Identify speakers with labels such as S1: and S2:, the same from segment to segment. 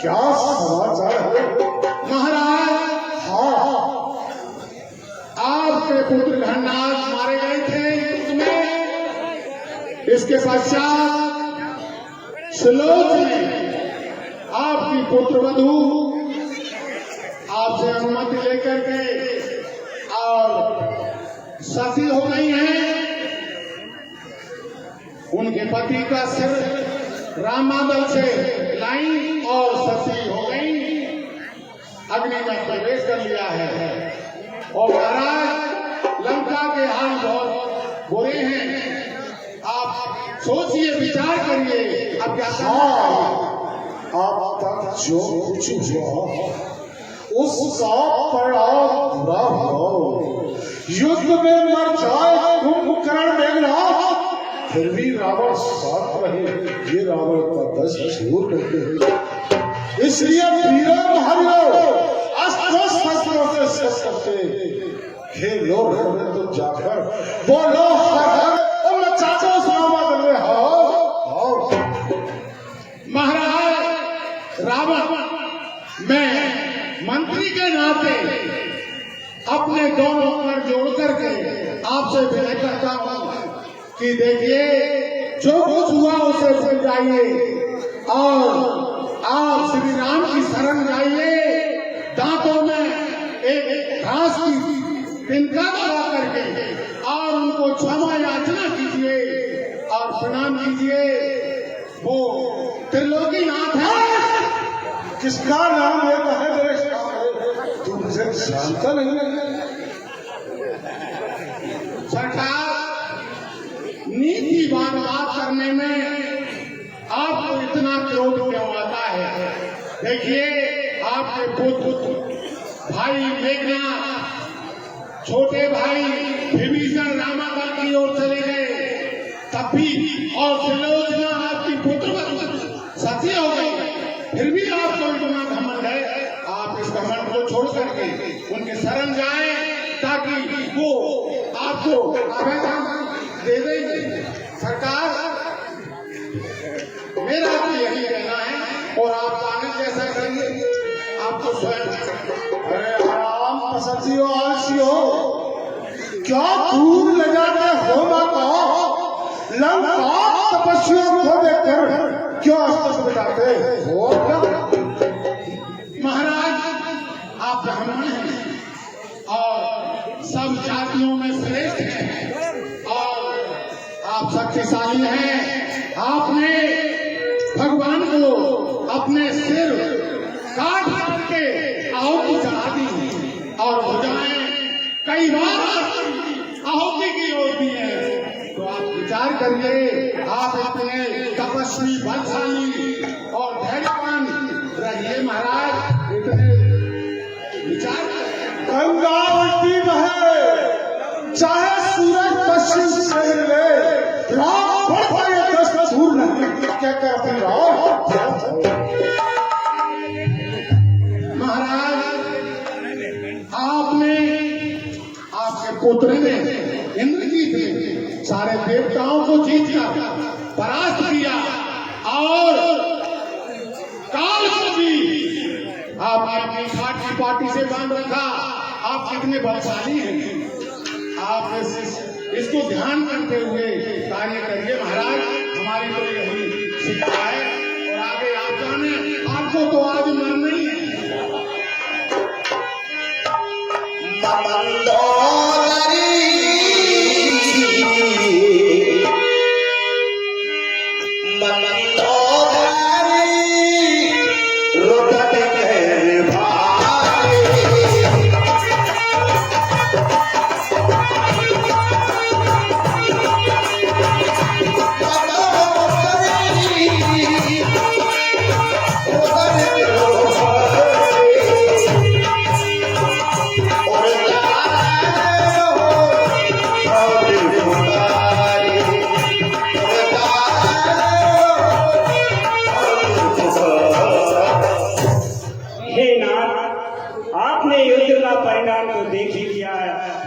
S1: क्या समाचार है
S2: महाराज?
S1: हाँ
S2: आपके पुत्र घननाथ मारे गए थे युद्ध में। इसके पश्चात सुलोच में आपकी पुत्रवधू आपसे अनुमति लेकर के और सती हो गई हैं। उनके पति का सिर रामादल से लाई और सती हो गई, अग्नि में प्रवेश कर लिया है। और महाराज लंका के हाल बहुत बुरे हैं। आप सोचिए, विचार करिए, अब क्या
S1: हाँ अब तक जो कुछ हुआ उसका परिणाम बुरा हो। युद्ध में मर जाए कुंभकर्ण मेघनाथ, फिर भी रावण साथ रहे, ये रावण का दस दूर करते हैं। इसलिए वीरों भाइयों अस्त्रों शस्त्रों से शस्त्र करते खेलो रण तो जाकर बोलो हर हर चाचो रावण में हो।
S2: महाराज रावण, मैं मंत्री के नाते अपने दोनों पर जोड़ करके आपसे विनय करता हूँ कि देखिए, जो कुछ हुआ उसे भूल जाइए और आप श्री राम की शरण जाइए। दांतों में एक घास की तिनका दबा करके और उनको क्षमा याचना कीजिए और प्रणाम कीजिए। वो त्रिलोकीनाथ है।
S1: किसका नाम लेता है मेरे सामने? तू मुझे जानता नहीं है।
S2: सरकार, नीतिवान बात करने में आपको इतना क्रोध क्यों आता है? देखिए, आपके पुत्र भाई मेघनाथ, छोटे भाई विभीषण रामादल की ओर चले गए, तब भी और सुलोचना आपकी पुत्र सती हो गई, फिर भी आपको इतना घमंड है। आप इस घमंड को छोड़ करके उनके शरण जाएं, ताकि वो आपको आवेदन दे देंगे। सरकार, मेरा तो यही कहना है और आप जाने जैसा करेंगे आपको स्वयं।
S1: अरे आराम पसंदियों आलसियों, क्या दूर ले जाते हो माता? लंका तपस्वियों को देखकर क्यों अस्त्र बिठाते हो?
S2: महाराज, आप ब्राह्मण हैं और सब जातियों में श्रेष्ठ हैं और आप शक्तिशाली हैं। आपने भगवान को अपने सिर काट के आहुति चढ़ा दी और भुजाएं कई बार आहुति की ओर दी है। तो आप विचार करिए, आप इतने तपस्वी, बलशाली और धैर्यवान रहिए महाराज। इतने विचार करें।
S1: गंगा उल्टी बहे, चाहे सूरज पश्चिम से ले, राम बढ़ पड़े 10 दूर नहीं। क्या कहते राम?
S2: महाराज, आपने, आपके पुत्र ने, इंद्रजीत ने सारे देवताओं को जीतकर परास्त किया और काल को भी आपने अपनी खाट की पार्टी से बांध रखा। आप कितने बलशाली हैं। आप इसको ध्यान करते हुए कार्य करिए महाराज। हमारी तो यही शिक्षा है और आगे आप जाने, आपको तो आज मरना ही है।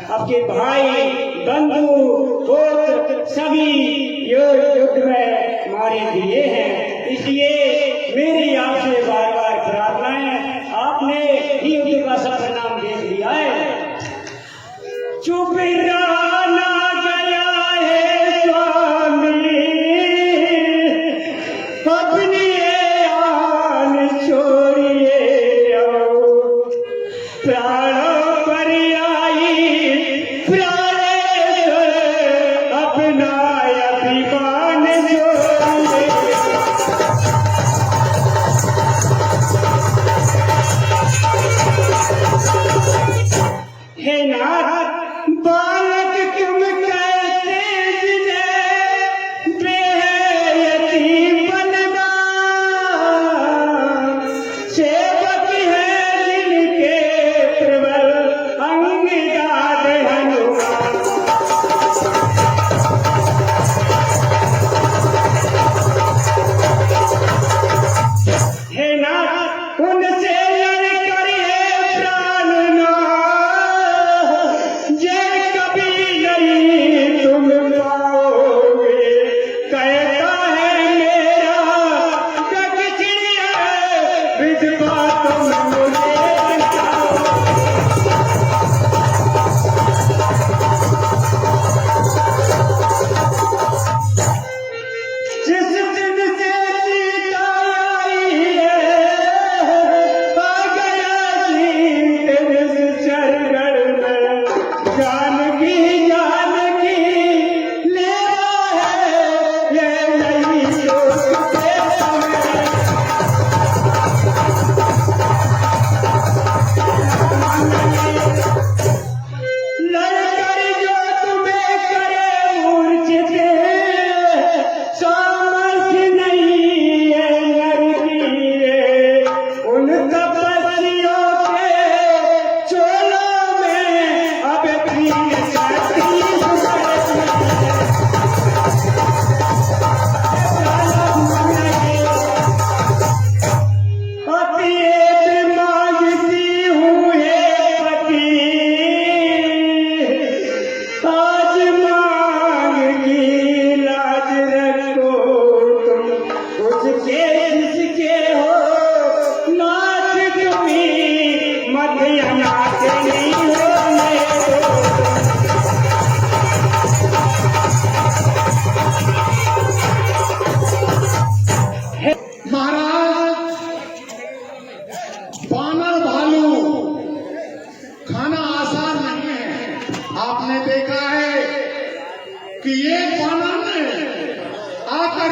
S3: आपके भाई, बंधु, पुत्र सभी युद्ध में मारे दिए हैं। इसलिए मेरी आपसे बार बार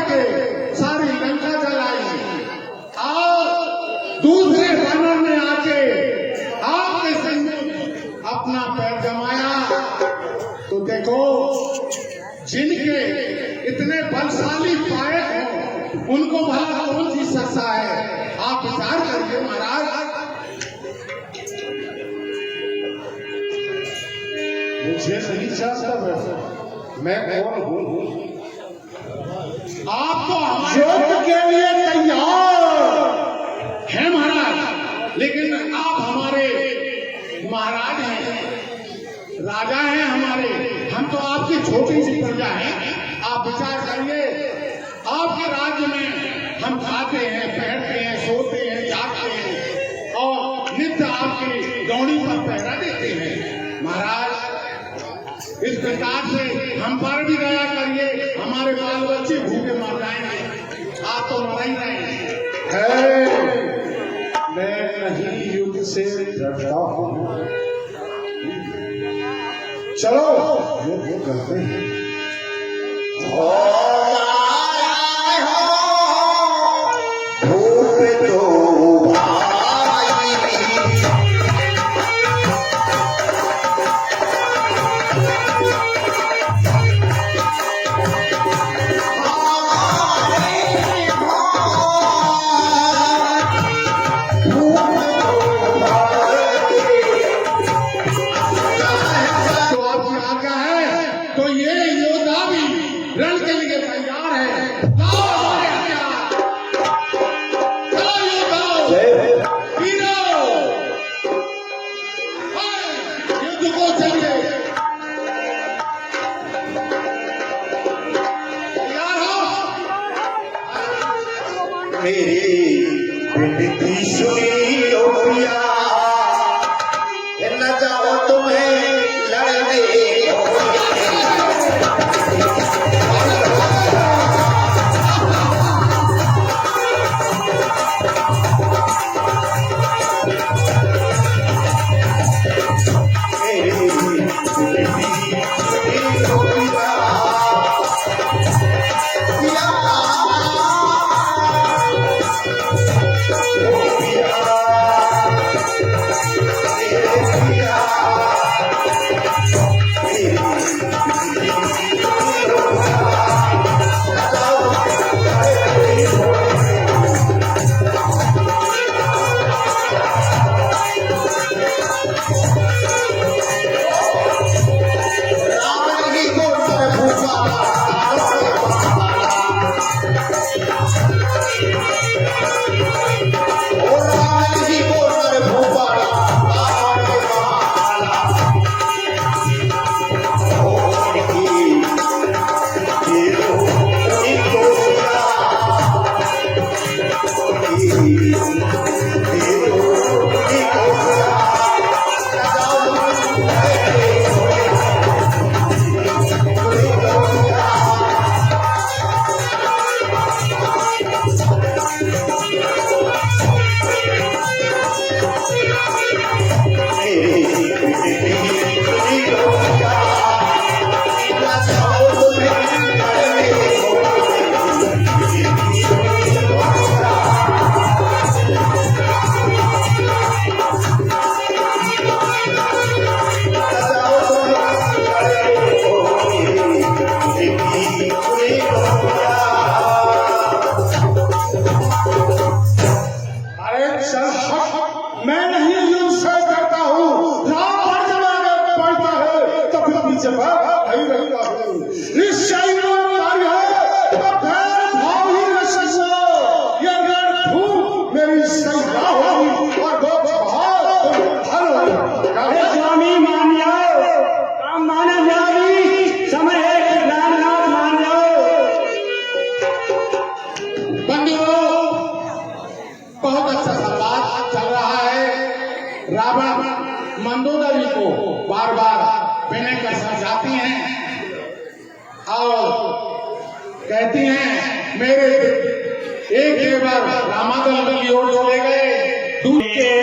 S2: करके सारी लंका जलाई और दूसरे वानर ने आके आपके संग अपना पैर जमाया, तो देखो जिनके इतने बलशाली पाए हो उनको भला कौन जीत सकता है? आप विचार करिए महाराज।
S1: मुझे नहीं जानता मैं कौन हूँ।
S2: आप तो हमारे
S1: युद्ध के लिए तैयार
S2: हैं महाराज, लेकिन आप हमारे महाराज हैं, राजा हैं हमारे, हम तो आपकी छोटी सी प्रजा हैं। आप विचार करिए, आपके राज्य में हम खाते हैं, पहनते हैं, सोते हैं, जागते हैं और नित्य आपकी गौड़ी पर पहरा देते हैं। महाराज इस प्रकार से हम पर भी दया करिए, हमारे बाल बच्चे भूखे मर जाएंगे, आप तो मर ही रहे हैं।
S1: मैं नहीं युद्ध से डरता हूँ। चलो युद्ध करते हैं।
S2: मंदोदरी को बार बार विनय कर समझाती हैं और कहती हैं मेरे एक देवर रामादल की ओर चले गए, दूसरे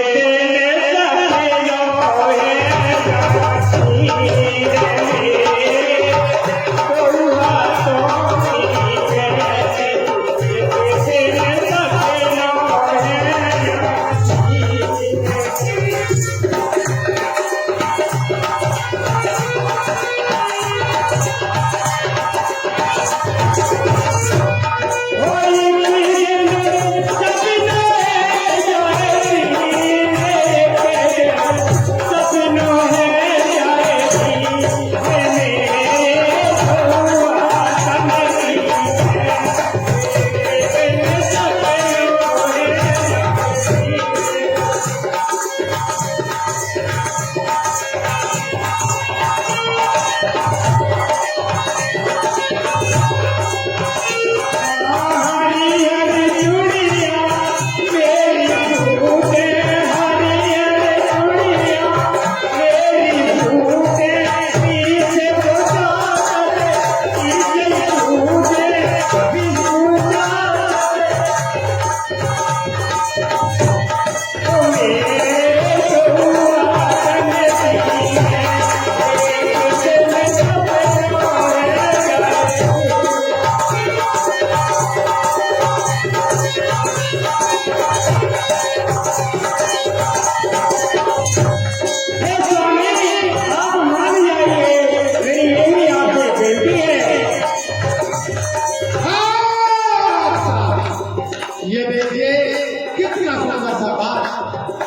S2: कितना सुंदर सा बात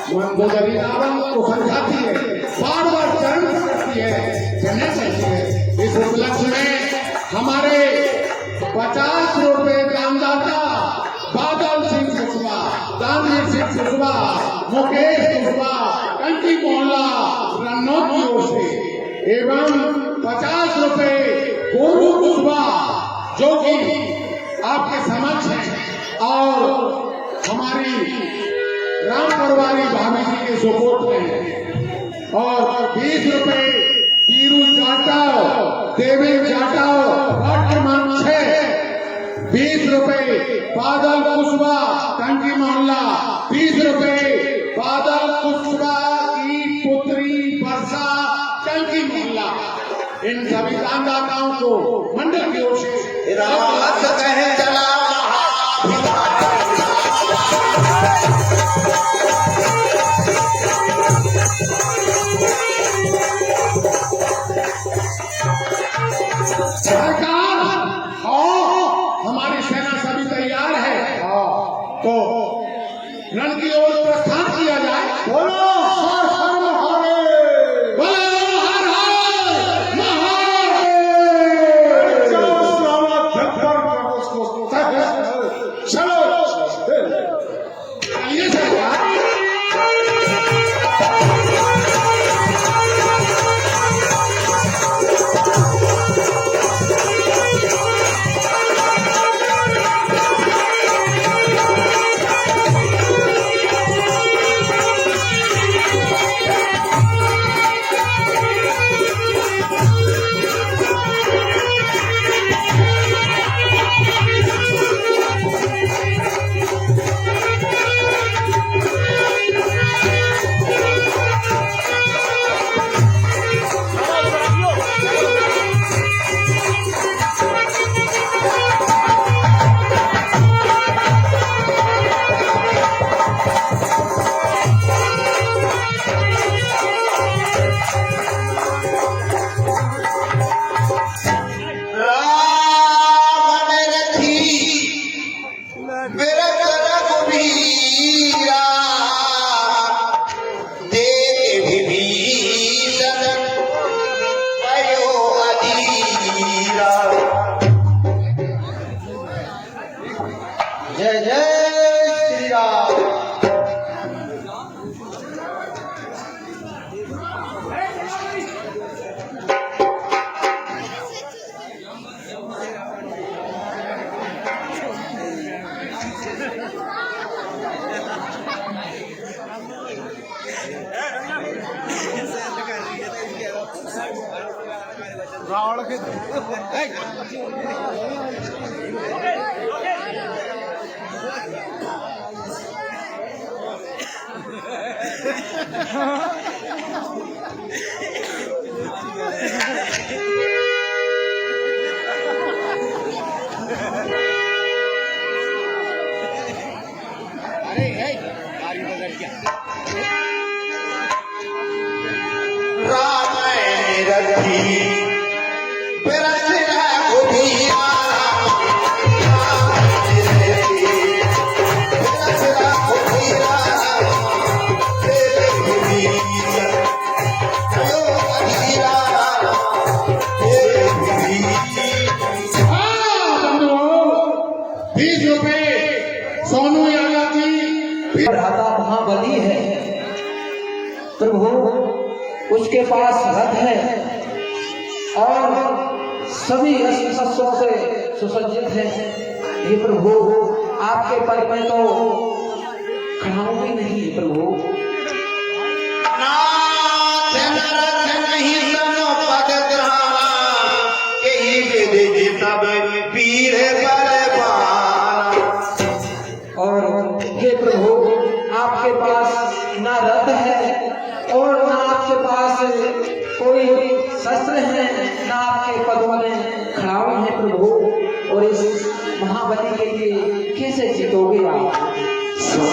S2: मंदोदरी रावण को समझाती है, बार बार चरण करती है, चलने कहती है। इस उपलक्ष्य में हमारे 50 रुपए दानदाता बादल सिंह कुशवाहा, दानवीर सिंह कुशवाहा, मुकेश कुशवाहा, कंटी मोहल्ला रन्नौत की ओर से एवं 50 रुपए गोरू कुशवाहा जो कि आपके समक्ष है और हमारी राम परवारी भाभी जी के सपोर्ट में, और 20 रुपए कीरू जाटव, देवेंद्र जाटव, वार्ड क्रमांक 6, 20 रुपए बादल कुशवाहा टंकी मोहल्ला, 20 रुपए बादल कुशवाहा की पुत्री वर्षा टंकी मोहल्ला। इन सभी दानदाताओं को मंडल की ओर से सरकार और हमारी सेना सभी तैयार है, तो रण की ओर प्रस्थान किया जाए।
S1: बोलो हर हर महादेव,
S2: बोलो हर हर महादेव।
S1: चलो साला झप्पर कर उसको, चलो
S2: चलिए सरकार।
S1: जय जय श्री राम। रावण के
S4: महाबली है प्रभु, उसके पास रथ है और सभी शस्त्रों से सुसज्जित है। हे प्रभु, आपके पर में तो खड़ाऊंगी नहीं प्रभु। और हे प्रभु, आपके पास ना रथ है और ना आपके पास कोई शस्त्र है, ना आपके पदों में खड़ाऊ है प्रभु। और इस महाबली के लिए कैसे जीतोगे आप?
S5: हो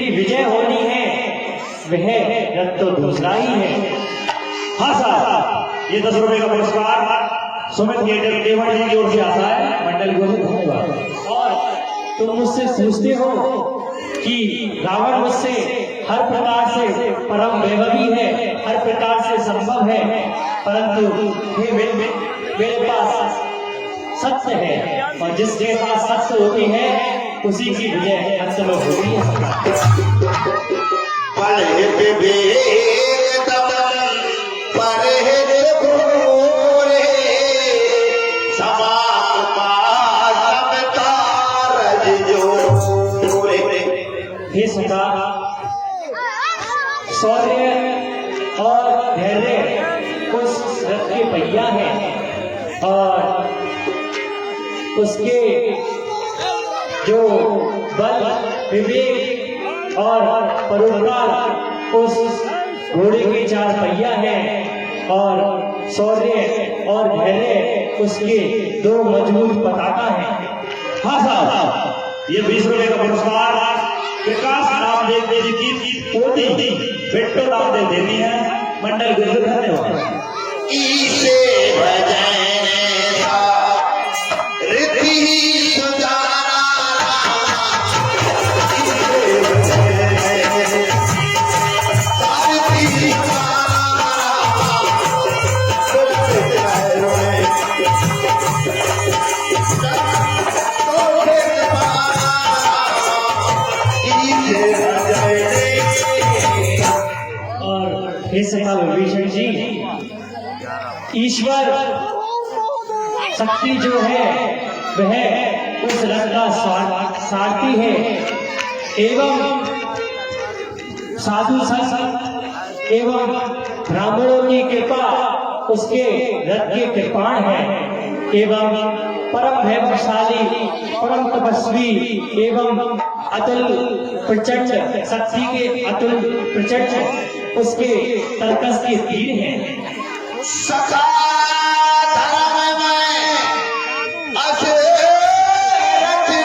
S3: जितनी विजय होनी है वह रथ तो दूसरा ही है। हाँ साहब, ये 10 रुपए का पुरस्कार सुमित थिएटर देवर जी की ओर से आता है। मंडल को धन्यवाद। और तुम मुझसे पूछते हो कि रावण मुझसे हर प्रकार से परम वैभवी है, हर प्रकार से संभव है, परंतु मेरे पास सत्य है, और जिसके पास सत्य होती है उसी की विजय अंत में होती है। हे सुधा, शौर्य और धैर्य उस रथ के पहिया है, और उसके जो बल, विवेक और परोपकार उस घोड़े के 4 पहिया है, और शौर्य और धैर्य उसके 2 मजबूत पताका है। हाँ साहब, ये 20 रुपए का पुरस्कार विकास नामदेव जी की पोती बिट्टो नामदेव देती है। मंडल को धन्यवाद। विभीषण जी, ईश्वर शक्ति जो है वह उस रथ का सारथी है, एवं साधु संत एवं ब्राह्मणों की कृपा उसके रथ के कृपाण है, एवं परम वैभवशाली, परम तपस्वी एवं अतुल प्रचंड शक्ति के अतुल प्रचंड उसके तर्कस के तीर हैं।
S5: सखा धर्म में अशरथ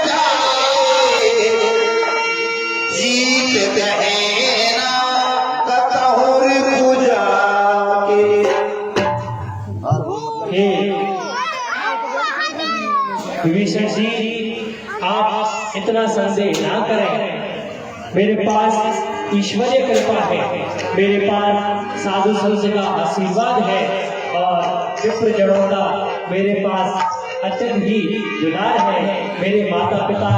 S5: जाए, जीत गहना कतहुर पूजा के।
S3: विभीषण जी, आप इतना संदेह ना करें, मेरे पास ईश्वरीय कृपा है, मेरे पास साधु संत का आशीर्वाद है, और विप्र जनों का मेरे पास अत्यंत ही दुलार है, मेरे माता पिता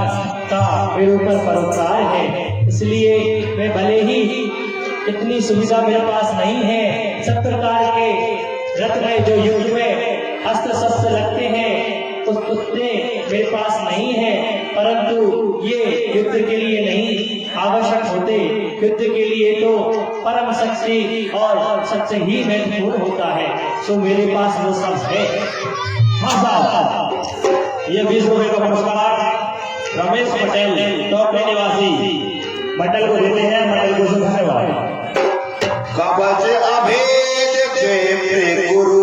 S3: का मेरे ऊपर परोपकार है। इसलिए मैं भले ही इतनी सुविधा मेरे पास नहीं है, सब प्रकार के रथ में जो युद्ध में अस्त्र शस्त्र लगते हैं उतने मेरे पास नहीं है, परंतु ये युद्ध के लिए नहीं आवश्यक होते, युद्ध के लिए तो परम शक्ति और सबसे ही महत्वपूर्ण होता है, सो मेरे पास वो सब है। हाँ साहब, ये 20 रुपए का पुरस्कार रमेश पटेल टॉपरी निवासी मंडल को देते हैं। मंडल को धन्यवाद।
S5: कवच अभेद के गुरु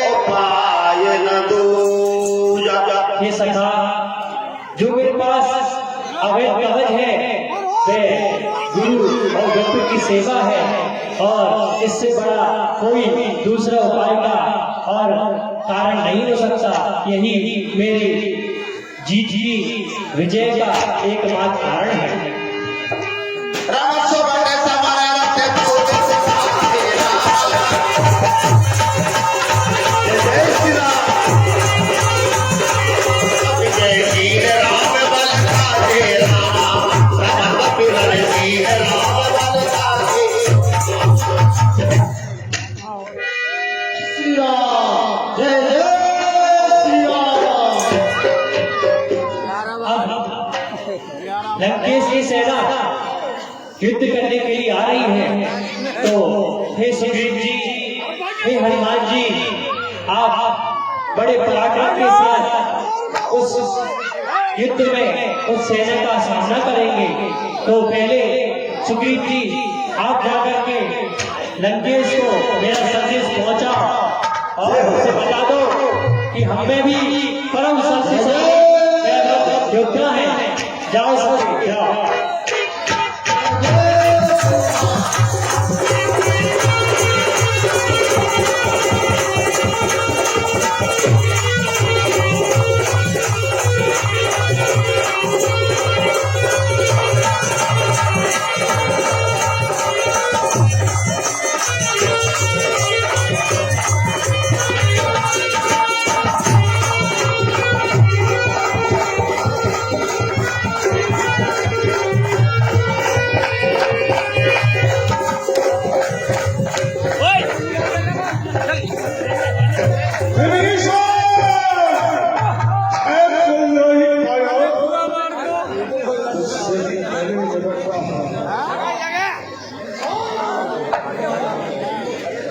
S5: उपाय न दूजा।
S3: ये सखा, जो मेरे पास अवैध कवच है वह गुरु और व्यक्ति की सेवा है, और इससे बड़ा कोई दूसरा उपाय का और कारण नहीं हो सकता। यही मेरी जीत की विजय का एकमात्र कारण है। लंकेश की सेना युद्ध करने के लिए आ रही है, तो हे सुग्रीव जी, हे हनुमान जी, आप बड़े पराक्रम के साथ उस युद्ध में उस सेना का सामना करेंगे। तो पहले सुग्रीव जी, आप जाकर के लंकेश को मेरा संदेश पहुंचाओ और उससे बता दो कि हमें भी परम शक्तिशाली योद्धा है। जाओ सभी जाओ।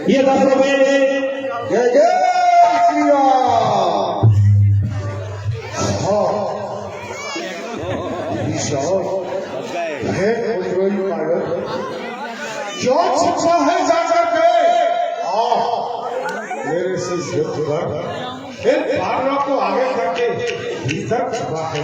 S3: ये 10 रुपए
S1: जय जय श्री राम। हाँ विशाल है कोई पागल क्यों छिपा है जाकर के मेरे से युद्ध कर इन पागलों को आगे करके भीतर छुपा है।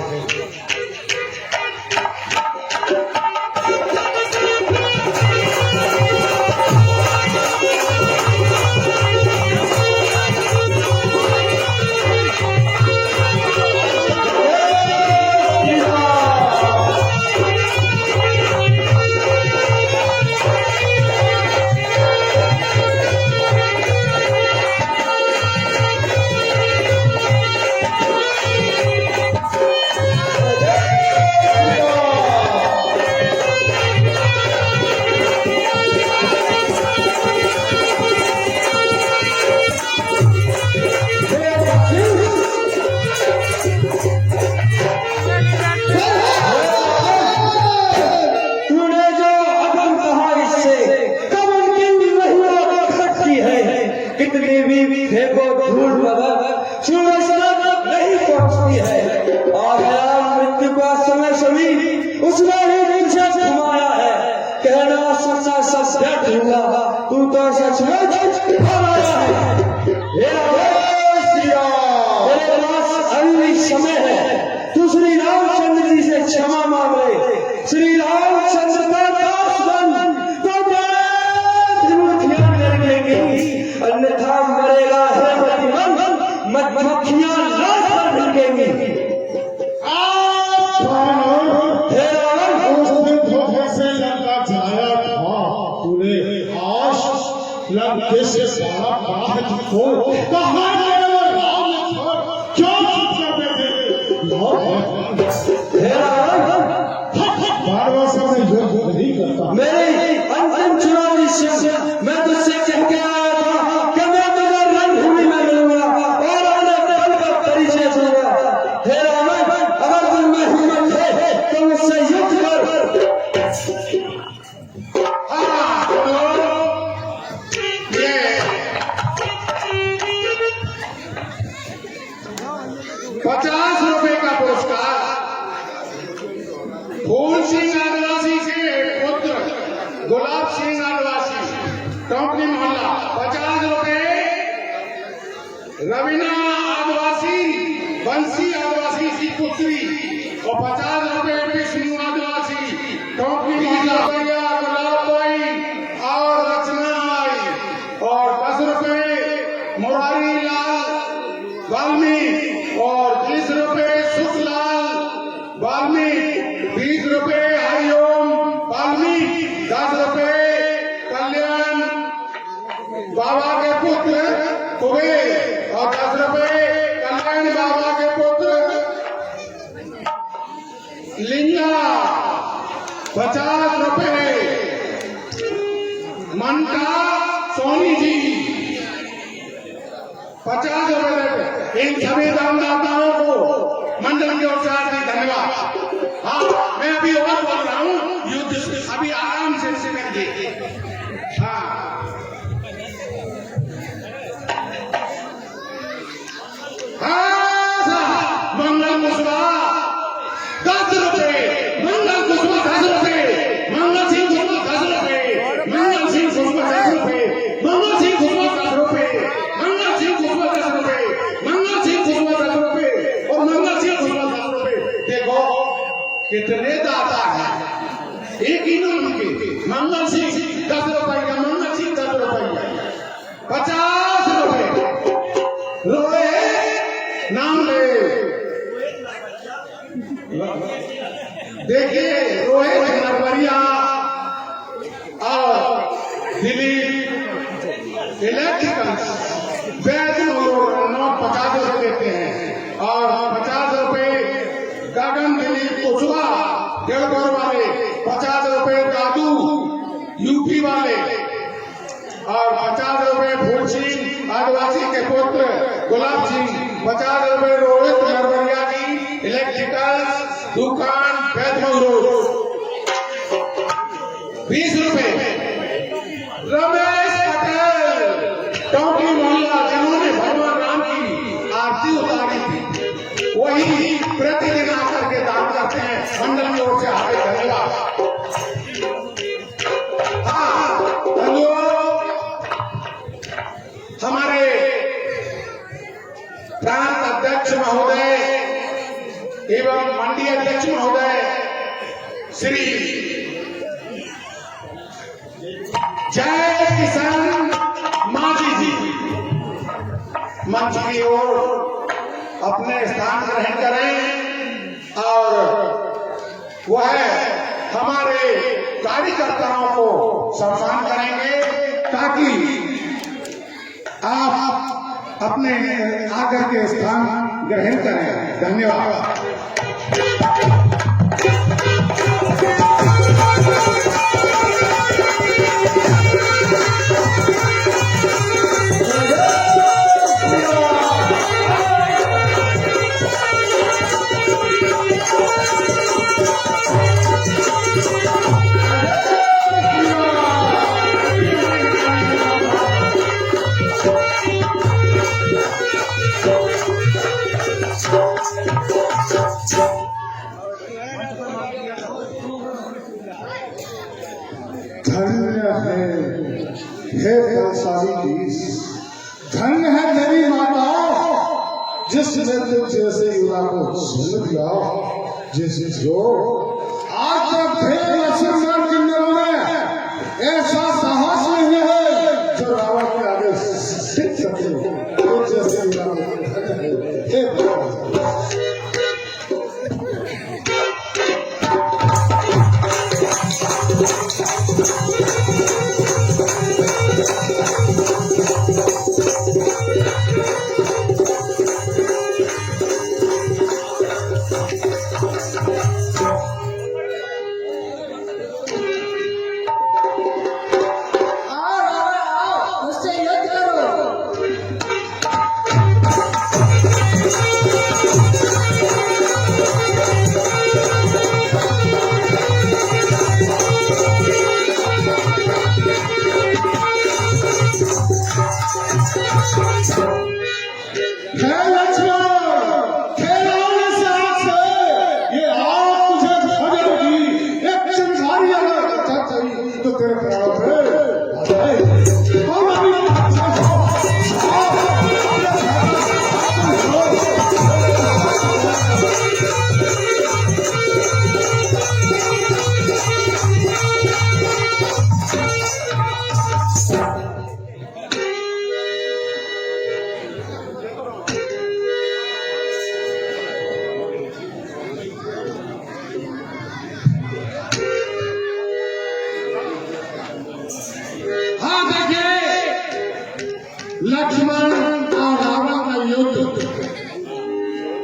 S4: कितनी भी फेंको धूल मगर सूरज तक नहीं पहुंचती है। और मृत्यु का समय सभी उसने ही दिल से घुमाया है। कहना सच्चा सच व्यर्थ हुआ, तू तो सचमुच हमारा है। तेरे पास अभी समय है, तू श्री रामचंद्र जी से क्षमा मांग ले। श्री रामचंद्र का दास बन तो अन्यथा मरेगा है प्रतिबंध, मधुमक्खियां लाश पर ढकेंगी।
S1: हे रावण उस दिन धोखे से लंका जाया था तूने आज लंके से सारा बाहर को कहाँ गए वो राम क्यों चुप कर बैठे।
S4: हे रावण
S1: बारवा समय युद्ध नहीं करता।
S4: मेरी अंतिम चुनावी से मैं तुझसे कह के आया था कि मैं तुझे रणभूमि में मिलूंगा और अपने बल का परिचय दूंगा। हे रावण अगर तुम में हिम्मत है तो मुझसे युद्ध कर।
S2: ये 50 रुपए का पुरस्कार फूल सिंह आदिवासी के पुत्र गुलाब सिंह आदिवासी टोंकनी मोहल्ला 50 रुपए, रवीना आदिवासी बंसी आदिवासी की पुत्री और 50 रुपए विष्णु आदिवासी टोंकनी मोहल्ला गुलाब बाई और रचना आई और 10 रुपए मुरारी लाल वाल्मीकि और 20 रुपए सुखलाल वाल्मीकि, 20 रुपए हरिओम वाल्मीकि, 10 रुपए कल्याण बाबा के पुत्र कुबेर और 10 रुपए कल्याण बाबा के पुत्र लिंगा, 50 रुपए मनका सोनी जी, 50 रुपए। इन सभी दानदाताओं को मंडल की ओर से हार्दिक धन्यवाद। हाँ मैं अभी और बोल रहा हूँ, युद्ध अभी आराम से करिए। हाँ हाँ मंगल कुशवाहा 10 रुपए, मंगल कुशवाहा 10 रुपए, मंगल सिंह कुशवाहा 10 रुपए, मंगल सिंह कुशवाहा 10 रुपए, मंगल सिंह कुशवाहा 10 रुपए, मंगल सिंह कुशवाहा 10 रुपए, मंगल सिंह कुशवाहा 10 रुपए और मंगल सिंह कुशवाहा 10 रुपए। कितने दाता हैं एक ही नाम के। मंगल सिंह 10 रुपया, मंगल सिंह 10 रुपया, 50 रुपए रोए नाम ले। देखिए रोहित नरवरिया और दिलीप इलेक्ट्रिकल्स वैध नोट 50 रुपए देते हैं और 50 रुपए गगन दिलीप कुशवा देवघर वाले, 50 रुपए दादू यूपी वाले और 50 रुपए फूल सिंह आदिवासी के पुत्र गुलाब सिंह, 50 रुपए रोहित नरवरिया की इलेक्ट्रिकल्स दुकान वैधमऊ रोड, 20 रुपए रमेश पटेल टोंकी मोहल्ला जिन्होंने भगवान राम की आरती उतारी थी वही प्रतिदिन आकर के दान करते हैं। मंडल की ओर से हार्दिक धन्यवाद। हाँ हमारे प्रांत अध्यक्ष महोदय एवं मंडी अध्यक्ष महोदय श्री जय किसान मांझी जी मंच की ओर अपने स्थान ग्रहण करें और वह हमारे कार्यकर्ताओं को सम्मान करेंगे ताकि आप अपने आकर के स्थान ग्रहण करें। धन्यवाद।
S1: हे बलशाली देश, धन्य है तेरी माता जिसने तुझ जैसे युवा को जन्म दिया। जो आज तक थे लक्ष्मण के दिलों में ऐसा साहस नहीं है जो रावण के आगे टिक सके। तुझ जैसे युवा को धन्य है हे लक्ष्मण और रावण का युद्ध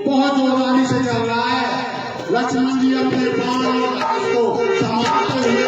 S1: बहुत जोरदारी से चल रहा है। लक्ष्मण जी अपने बाण और धनुष को संभालते हुए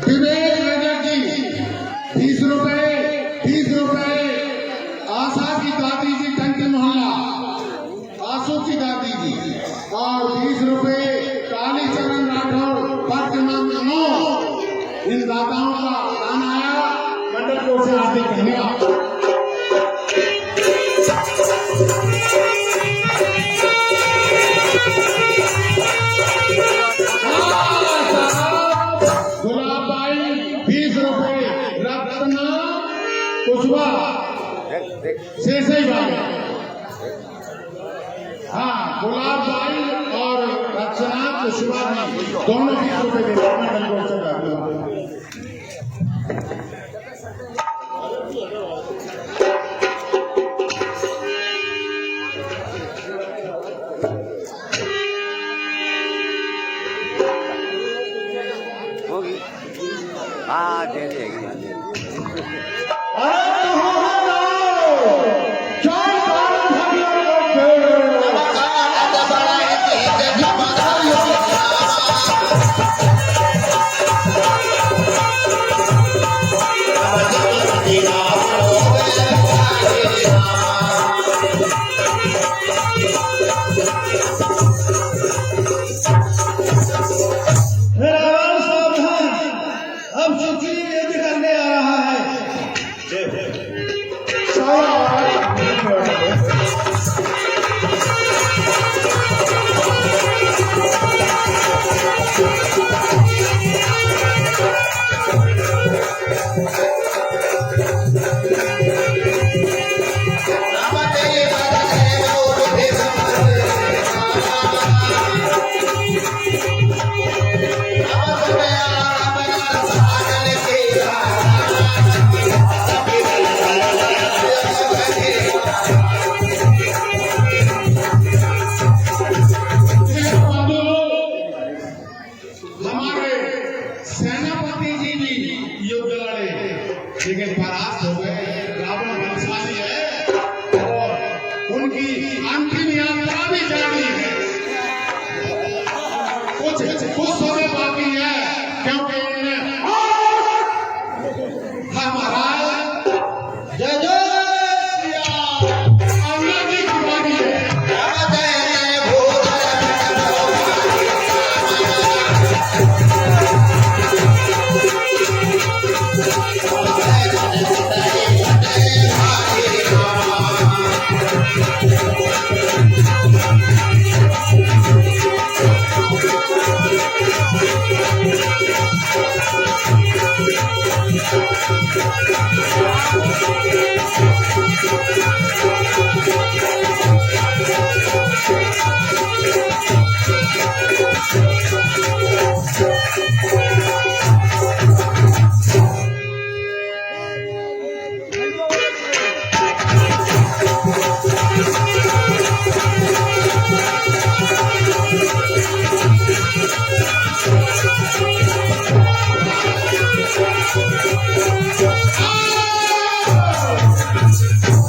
S1: विवेक नगर जी 30 रुपए, 30 रुपए। आशा की दादी जी टंकी मोहल्ला, आशू की दादी जी और 30 रुपए। कालीचरण राठौर
S2: इन दाताओं का दान आया, मंडल की ओर से हार्दिक धन्यवाद। गुलाबबाई 20 रुपए, रत्ना कुशवा शेषई भाई। हाँ, गुलाबबाई और रचना कुशवा दोनों 20 रुपए दे रहे हैं।
S5: हाँ दे देगी।
S2: अब चूंकि यज्ञ करने आ रहा है, हमारे सेनापति जी भी युद्ध लड़े, लेकिन परास्त हो गए। रावण बलशाली है और उनकी अंतिम यात्रा भी जारी है। कुछ समय बाकी है, क्योंकि हमारा जय जय अल्लाह की कुर्बानी है।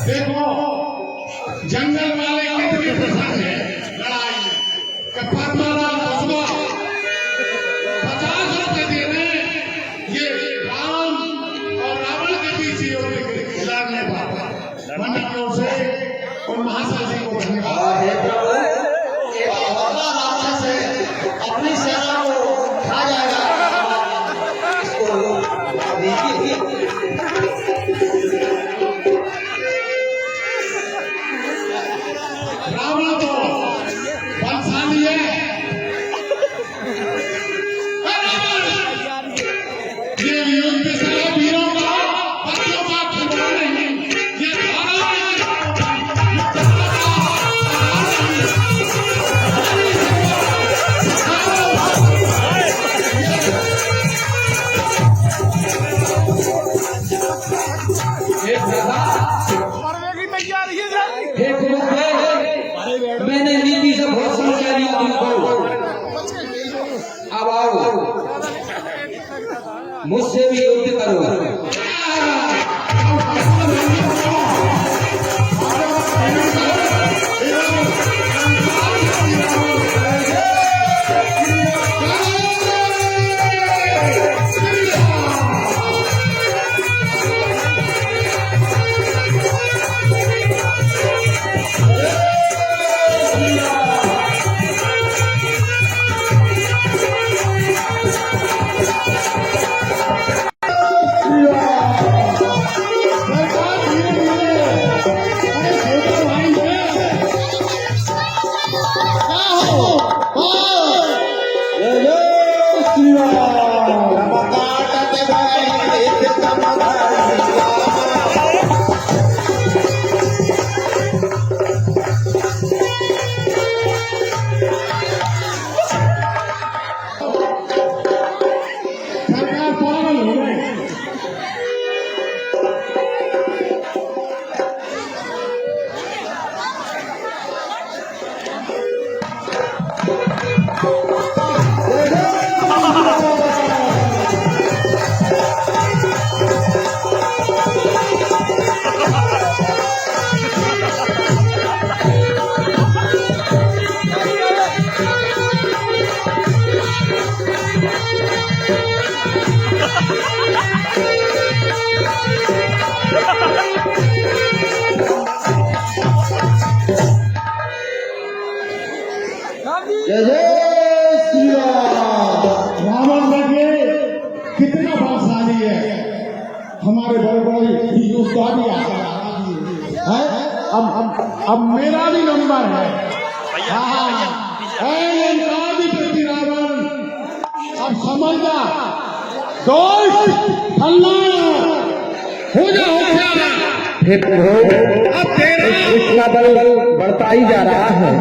S2: देखो जंगल वाले कितने प्रसन्न है लड़ाई में। कपरमाला बसवा 50 रुपए दे रहे हैं। ये राम और रावण के बीच लड़ने पाता। मंडल की ओर से उन महाशय जी को धन्यवाद।
S4: हे प्रभु, एक बड़ा राक्षस है, अपनी सेना को खा जाएगा। इसको देखिए।
S2: रावण तो बलशाली है। ये युद्ध से वीरों का बच्चों का खिलवाड़ नहीं, ये धारा
S4: मैंने नीति से बहुत समझा लिया तुमको। अब आओ, मुझसे भी युद्ध करो।
S1: श्री राम।
S2: सरकार पागल हो गए।
S1: जय जय श्री राम।
S2: रावण देखिए कितना बलशाली है। हमारे बड़े बड़े हिंदुस्तानी है। अब मेरा भी नंबर है। प्रति रावण अब समझदा दोस्त हो जाओ
S4: हे प्रभु,
S2: अब तेरा
S4: इसका बल बढ़ता ही जा रहा है।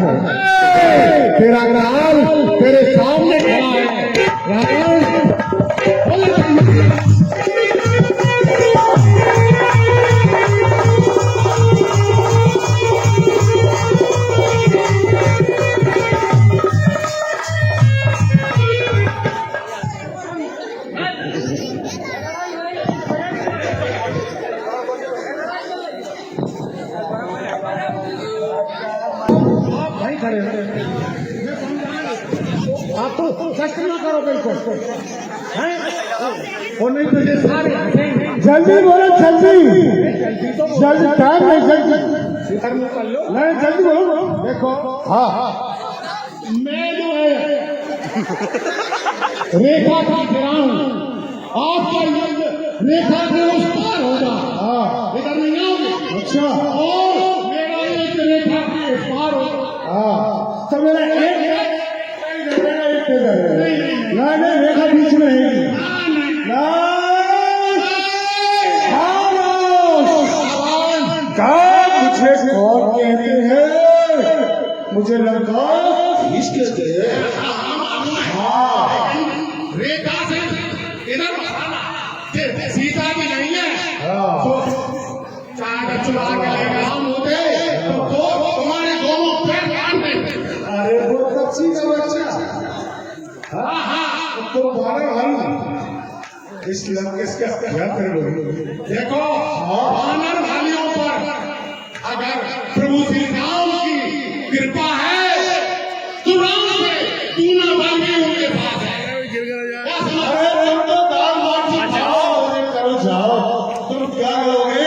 S2: तेरा काल तेरे सामने खड़ा है। रावण आप तो कष्ट ना करो बिल्कुल, हैं? और नहीं तो ये सारे
S1: जल्दी बोलो जल्दी, जल्दी टाइम नहीं, जल्दी
S2: इधर मुंह कर लो।
S1: नहीं, जल्दी बोलो।
S2: देखो
S1: हाँ
S2: मैं जो है रेखा का गिराऊं, आपका युद्ध रेखा के उस पार होगा।
S1: हाँ
S2: इधर नहीं आओगे।
S1: अच्छा
S2: और मेरा युद्ध रेखा के उस पार होगा।
S1: हाँ, तो मेरा एक नहीं, रेखा बीच में है। मुझे कौन कहते हैं? मुझे लंका खींच कहते हैं। हाँ
S2: रेखा से इधर बढ़ाना, सीधा भी नहीं है।
S1: हाँ
S2: तो चार चुरा के लेकर हम होते तो तुम्हारे दोनों पैर काट देते।
S1: अरे वो बच्ची का बच्चा, तो तुम्हारे भाई इस लंकेश का क्या करोगे?
S2: देखो वानर भाइयों पर अगर प्रभु श्री राम की कृपा है तो राम से दूना भागी उनके पास है। क्या समझ रहे हो?
S1: अरे तुम तो दाल बाटी खाओ और ये करो जाओ, तुम क्या करोगे?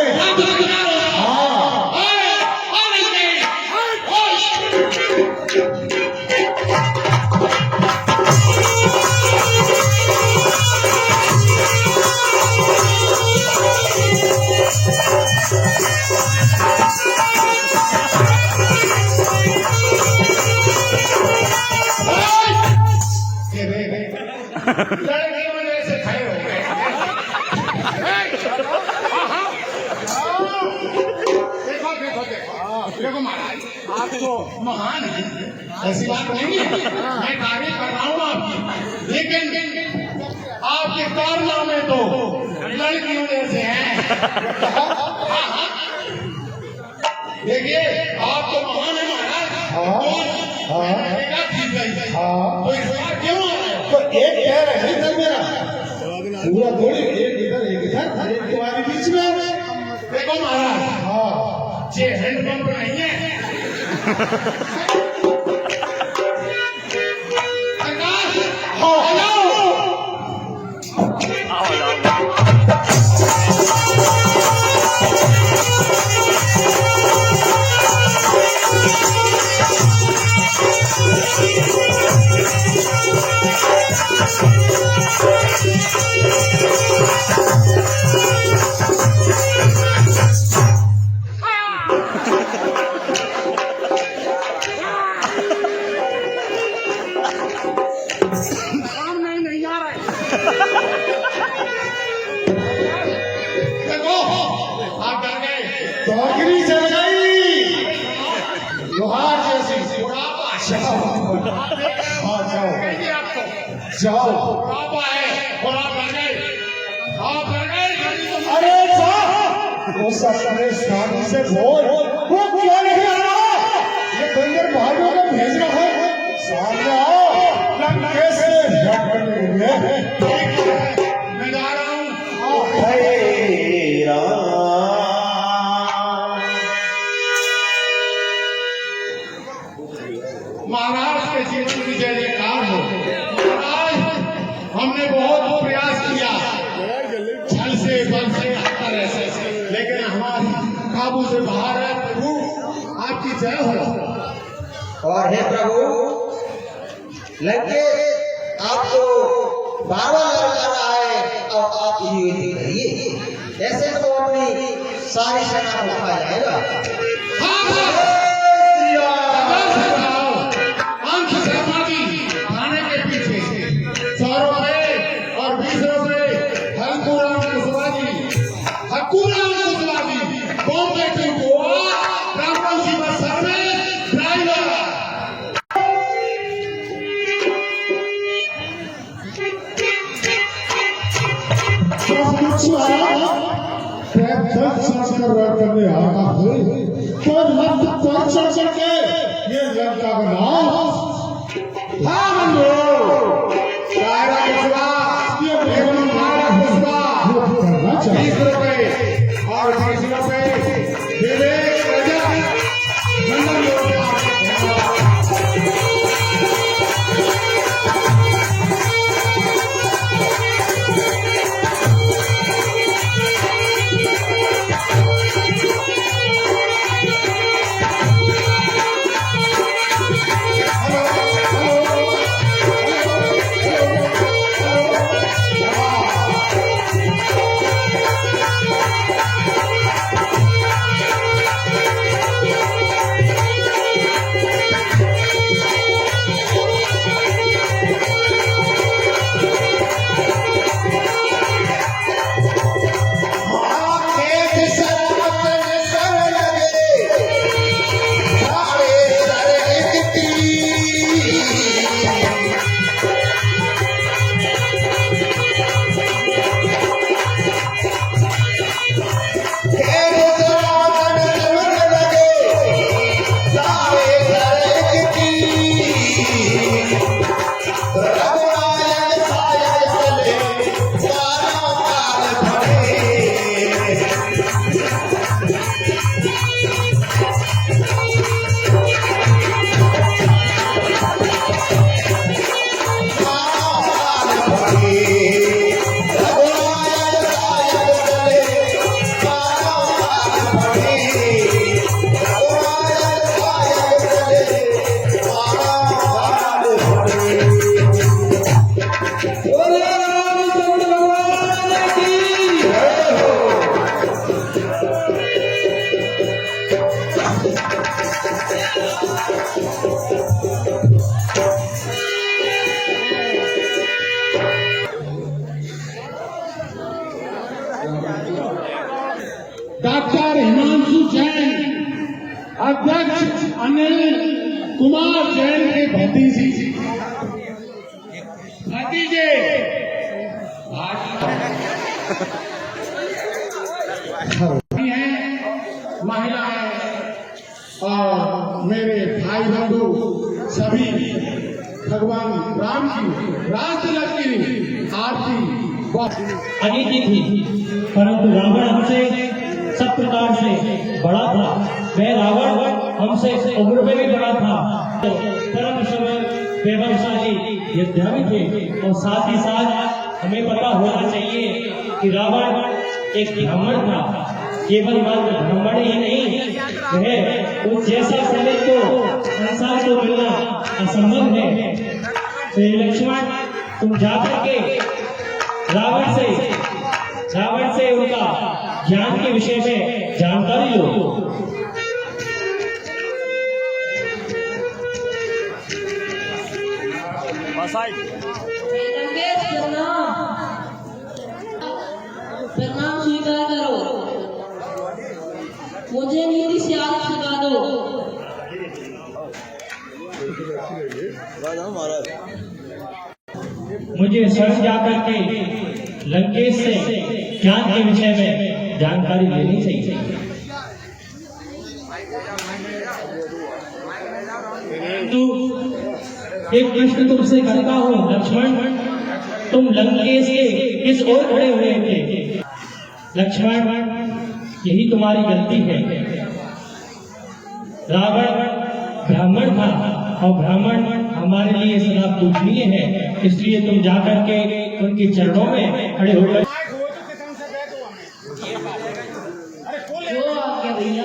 S2: लड़के वजह से खड़े हो गए। देखो देखो देखो देखो महाराज, आप तो महान हैं, ऐसी बात नहीं है। मैं तारीफ कर रहा हूँ आपकी, लेकिन आपके कारनामे तो लड़कियों जैसे हैं। देखिए आप तो महान है महाराज। ठीक गई तो इस बार क्यों आ रहे हो?
S1: तो एक पैर है इधर मेरा, पूरा थोड़ी, एक इधर एक इधर, एक तुम्हारे बीच में।
S2: देखो महाराज,
S1: हाँ
S2: ये हैंडपंप नहीं है। प्रकाश, हेलो।
S1: जाओ।
S2: आप आए और आप डर गए, आप डर गए।
S1: अरे जाओ, उस अपने स्वामी से बोल, वो क्यों नहीं आ रहा? ये बंदर भाइयों को भेज रहा है, सामने आओ, लंके से लड़ने हुए।
S2: मैं जा रहा हूँ।
S1: हे राम।
S2: महाराज के जीवन की जय जयकार हो। महाराज, हमने बहुत प्रयास किया, छल से बल से हर ऐसे, लेकिन हमारे काबू से बाहर है। प्रभु आपकी जय हो।
S4: और हे प्रभु, लंके आप तो बारह लगा है और आप ये करिए, ऐसे तो अपनी सारी सेना को खा जाएगा।
S2: अंश समाधि थाने के पीछे 100 रुपए और 20 रुपए हल्कूराम कुशवाजी Bombay to Goa, Rampal ji bus service driver.
S1: करने आता है पर चढ़ के ये लंका का नाम।
S2: हाँ मंदो सारा कुशवा, एवं मारा कुशवा,
S1: करना चाहिए।
S2: 20 रुपए और 20 रुपए विवेक प्रजा मंडल डॉक्टर हिमांशु जैन, अध्यक्ष अनिल कुमार जैन के भतीजे हैं, महिलाएं और मेरे भाई बंधु सभी भगवान राम की राज तिलक की आरती
S3: अनीति थी, परंतु रावण हमसे सब प्रकार से बड़ा था। वह रावण हमसे उम्र में भी बड़ा था, तो परम वैभवशाली योद्धा भी थे। और साथ ही साथ हमें पता होना चाहिए कि रावण एक ब्राह्मण था। केवल मात्र ब्राह्मण ही नहीं, वह उस जैसा सैनिक तो संसार को मिलना असंभव है। तो लक्ष्मण, तुम जाकर के रावण से उनका ज्ञान के विषय में जानकारी लो।
S6: प्रणाम स्वीकार करो, मुझे नीति से आगे सिखा दो।
S5: महाराज
S3: मुझे स्वयं जाकर के लंकेश से ज्ञान के विषय में जानकारी लेनी चाहिए। तू एक प्रश्न तुमसे करता हूँ लक्ष्मण, तुम लंकेश के किस ओर खड़े हुए थे? लक्ष्मण, यही तुम्हारी गलती है। रावण ब्राह्मण था और ब्राह्मण हमारे लिए सदा पूजनीय है, इसलिए तुम जाकर के उनके चरणों में खड़े हो गए।
S6: जो आ गया भैया।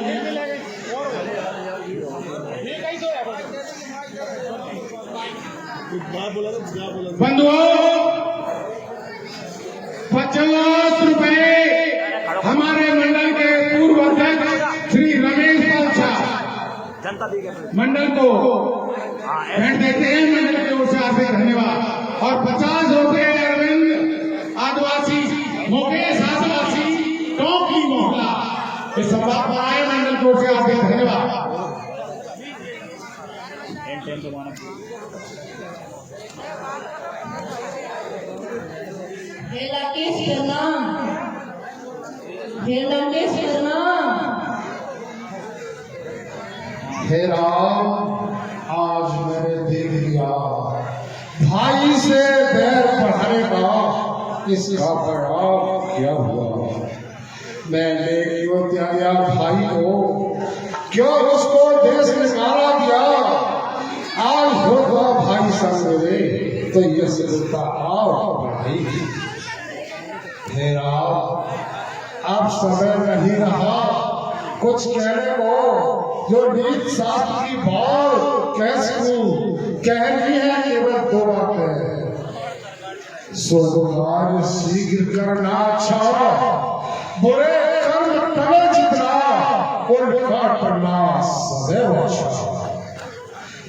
S2: बंधुओं, 50 रुपए हमारे मंडल के पूर्व अध्यक्ष श्री रमेश पाल शाह मंडल को भेंट देते हैं। मंडल की ओर से हार्दिक धन्यवाद। और 50 रुपए अरविंद आदिवासी मुकेश आदिवासी टोंकी मोहल्ला इस सभा पर आए। मंडल की ओर से हार्दिक धन्यवाद।
S6: हे लंकेश प्रणाम। हे लंकेश प्रणाम।
S1: हे राम, आज मैंने देख लिया भाई से बैर बढ़ाने का इसका परिणाम क्या हुआ। मैंने क्यों त्यागा भाई को, क्यों उसको देश निकाला दिया। आज होगा भाई संग मेरे तो ये सिलता आओ भाई। हे राम, अब समय नहीं रहा कुछ कहने को। जो नीति शास्त्र की बात कैसे कहनी है केवल 2 बातें। सोमवार शीघ्र करना अच्छा, बुरे कर्म तले जितना उनका करना सदैव अच्छा।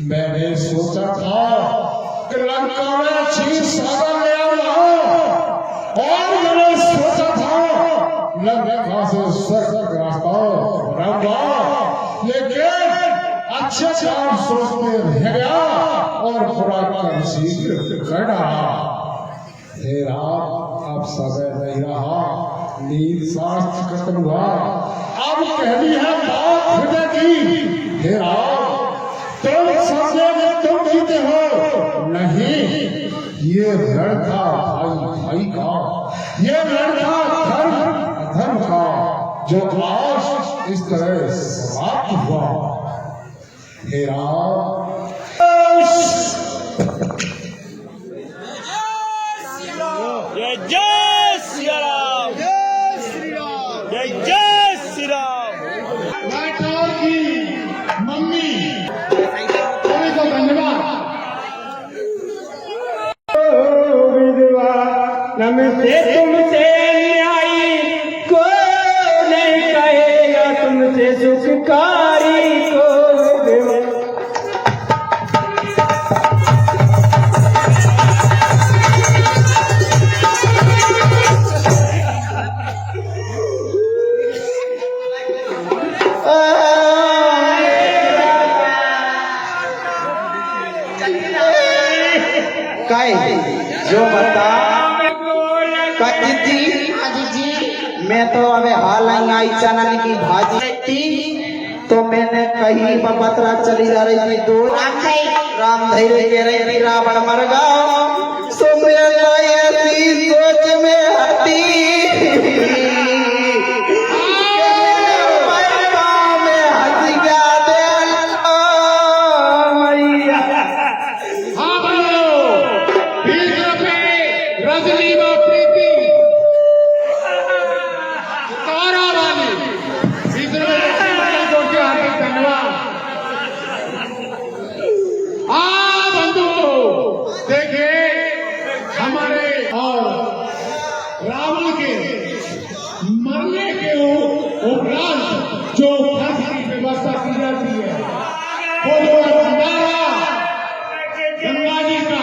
S1: मैंने सोचा था कि लंका में क्षीर सागर ले आऊंगा और मैंने सोचा था लंका से स्वर्ग रास्ता बनाऊंगा, लेकिन अच्छे काम सोचते रह गया और बुरा काम शीघ्र कर डाला। हे राम, अब समय नहीं रहा, नीति शास्त्र खत्म हुआ, अब कहनी है बात हृदय की। हे राम, तुम समझे में तुम जीते हो नहीं, ये लड़का भाई भाई का, ये लड़का धर्म अधर्म का, जो आज इस तरह समाप्त हुआ। हे राम,
S7: जय जय श्री राम, जय श्री राम, जय जय श्री राम।
S2: राठौर की मम्मी सभी को धन्यवाद।
S3: नमस्ते तुमसे न्यायी को नहीं कहेगा, तुमसे सुखकारी को।
S4: जो बता दीदी, मैं तो अबे हाल आई चना की भाजी थी, तो मैंने कहीं बतरा चली जा रही थी दूर, राम धैर्य कह रही थी रावण मर गया, ऐसी सोच में हटी
S2: जो फांसी की व्यवस्था की जाती है वो जो भंडारा गंगा जी का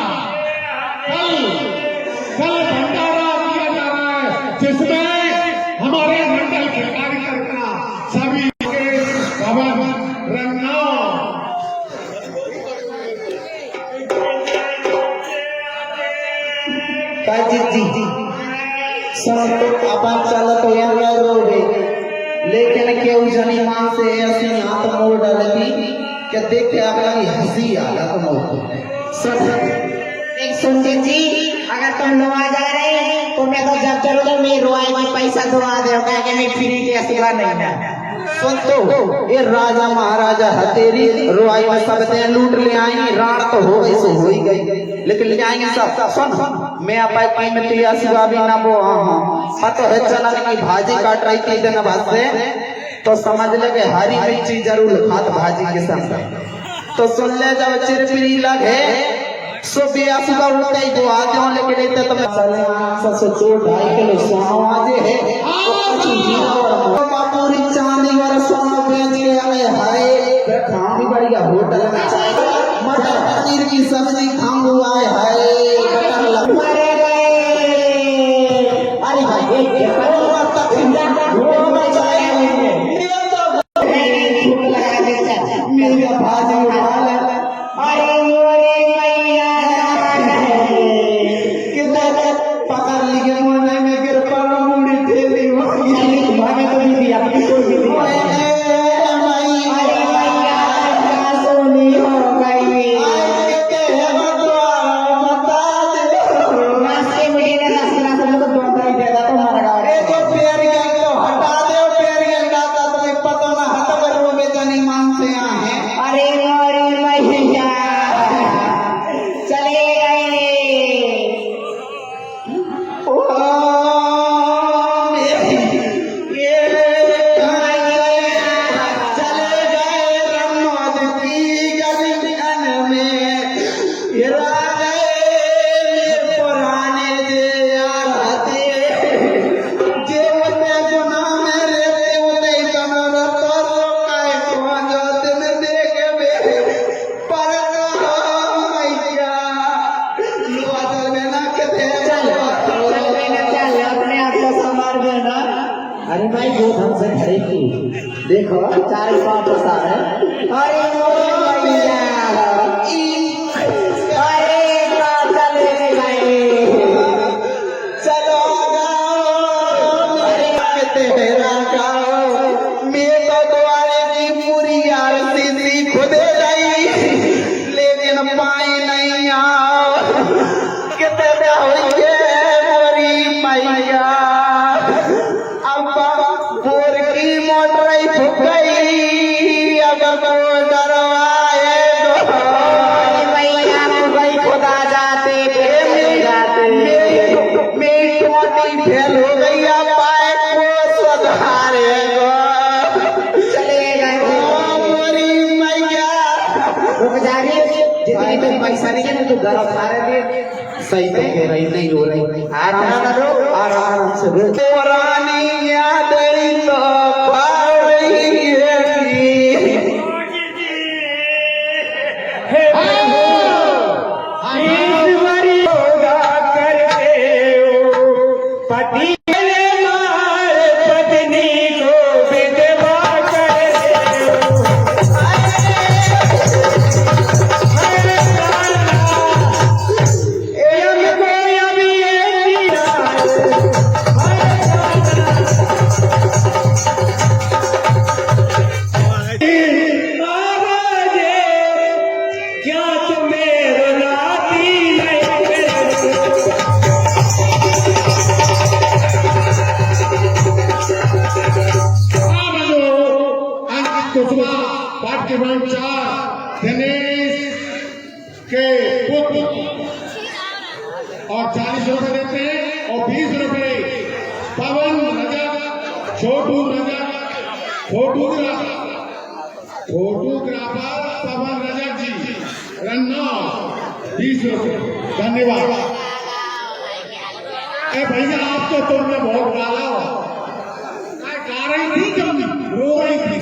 S2: कल भंडारा किया जा रहा है, जिसमें हमारे मंडल के कार्यकर्ता सभी के भवन रंगना
S4: जी सुन तो अपन चल तो यार रोगे लेकिन क्यों जनी मां से ऐसी हाथ मोड़ डालती कि देख के अगला की हंसी आ गया तो मोड़
S8: एक सुनते जी अगर तुम नवा जा रहे तो मैं तो जब चलोगे मैं रोआई में पैसा दुआ दे कि मैं फ्री के सेवा नहीं ना
S4: सुन तो ये राजा महाराजा हतेरी रोआई में सब ते लूट ले आई राण तो हो गई सो हो ही गई लेकिन ले आएंगे सब सुन मैं अपन कीमती असिवा भी ना वो हां पता है चलन की भाजी काट रही थी दिन बाद से तो समझ ले कि हरी मिर्ची जरूर खात भाजी के संग तो सुन ले जब चिरपिरी लगे सो बिया सुबह उठते ही दो आते हो लेकिन इतने तो मैं चले सब से 2-2.5 किलो सोना आजे है पूरी चांदी और सोना बेच के आए हाय खाम भी बढ़िया होटल में चाय मटर पनीर की सब्जी खाऊं आए हाय बटर लग
S8: मारे गए अरे भाई एक तक वो में चले भूख लगा देता
S4: मेरी भाजी उठा ले
S8: अरे मोरे मैया
S4: कितना पकड़ लिए मोने में गिर पर मुड़ी ठेली
S8: चली भागे तो नहीं दिया कोई भी दिया अरे मैया क्या सोनी हो गई रास्ते में ये रास्ता सब लोग दोनों ही देगा तो मर गया अरे मोरे मैया चले गए
S4: अरे भाई दो ढंग से खड़े की देखो 4-5 पैसा है
S8: अरे मोरे मैया अरे चले गए
S4: चलो तेरा गाओ मैं तो द्वारे की पूरी आरती सी खुदे गई लेकिन पाई नहीं आओ कितने होइए मोरी मैया अब बोर की मोटर फूक गई अब वो डरवाए
S8: मैया भाई खुदा जाते
S4: मेरी टोटी फेल हो गई अब पाए को सुधारे
S8: चले गए
S4: मोरी मैया
S8: रुक जाइए जितनी तुम पैसा नहीं है तो घर खा रहे
S4: सही तो कह रही नहीं रो रही आराम से पुरानी यादें तो पा रही है
S3: पति मार पत्नी को विधवा कर क्या तुम्हें रुलाती नहीं
S2: कुसुमा पाठ्य क्रमांक 4 दिनेश के पुत्र और 40 रुपए देते हैं और 20 रुपए पवन रजक छोटू रजक फोटोग्राफर पवन रजक जी रन्ना 20 रुपए धन्यवाद। भैया आप तो तुमने बहुत डाला हो गा रही थी तुम रो रही थी